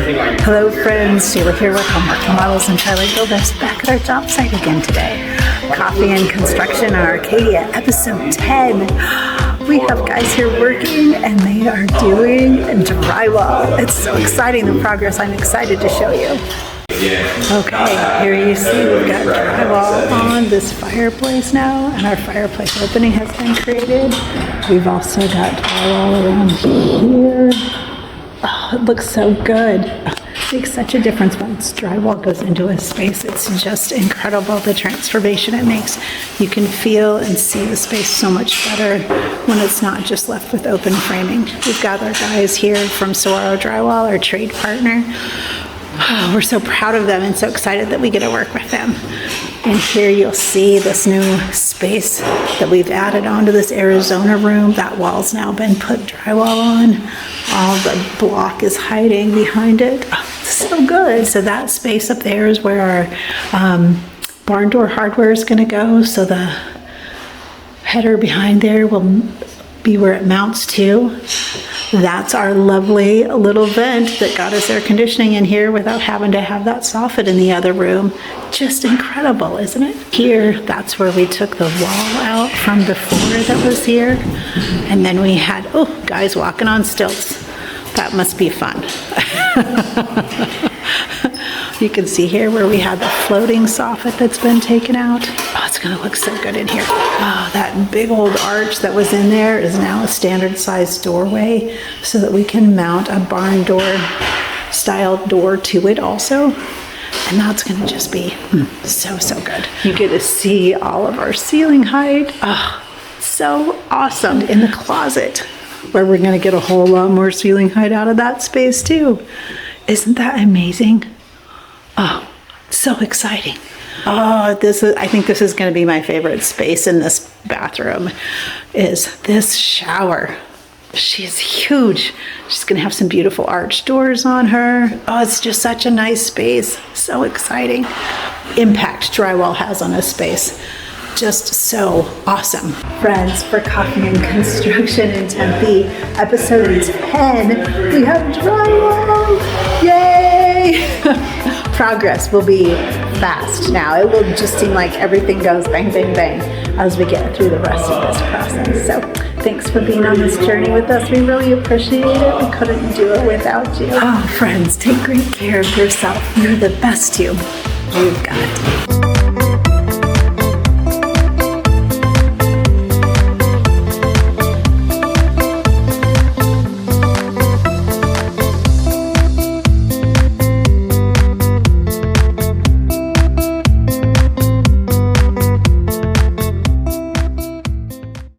Hello friends, Sheila here with Homework Remodels and Drywall Builders, back at our job site again today. Coffee and Construction in Arcadia, episode 10. We have guys here working and they are doing drywall. It's so exciting, the progress. I'm excited to show you. Okay, here you see we've got drywall on this fireplace now, and our fireplace opening has been created. We've also got drywall around here. Oh, it looks so good. It makes such a difference once drywall goes into a space. It's just incredible the transformation it makes. You can feel and see the space so much better when it's not just left with open framing. We've got our guys here from Saguaro Drywall, our trade partner. Oh, we're so proud of them and so excited that we get to work with them. And here you'll see this new space that we've added onto this Arizona room. That wall's now been put drywall on. All the block is hiding behind it. Oh, so good. So that space up there is where our barn door hardware is going to go. So the header behind there will be where it mounts to. That's our lovely little vent that got us air conditioning in here without having to have that soffit in the other room. Just incredible, isn't it? Here, that's where we took the wall out from before that was here. And then we had, oh, guys walking on stilts. That must be fun. You can see here where we had the floating soffit that's been taken out. Oh, it's gonna look so good in here. Oh, that big old arch that was in there is now a standard size doorway so that we can mount a barn door style door to it also. And that's gonna just be so good. You get to see all of our ceiling height. Oh, so awesome. In the closet, where we're gonna get a whole lot more ceiling height out of that space too. Isn't that amazing? Oh, so exciting. Oh, I think this is going to be my favorite space in this bathroom, is this shower. She's huge. She's going to have some beautiful arch doors on her. Oh, it's just such a nice space. So exciting. Impact drywall has on a space. Just so awesome. Friends, for Coffee and Construction in Tempe, episode 10, we have drywall. Yay! Progress will be fast now. It will just seem like everything goes bang, bang, bang as we get through the rest of this process. So thanks for being on this journey with us. We really appreciate it. We couldn't do it without you. Oh, friends, take great care of yourself. You're the best you. You've got.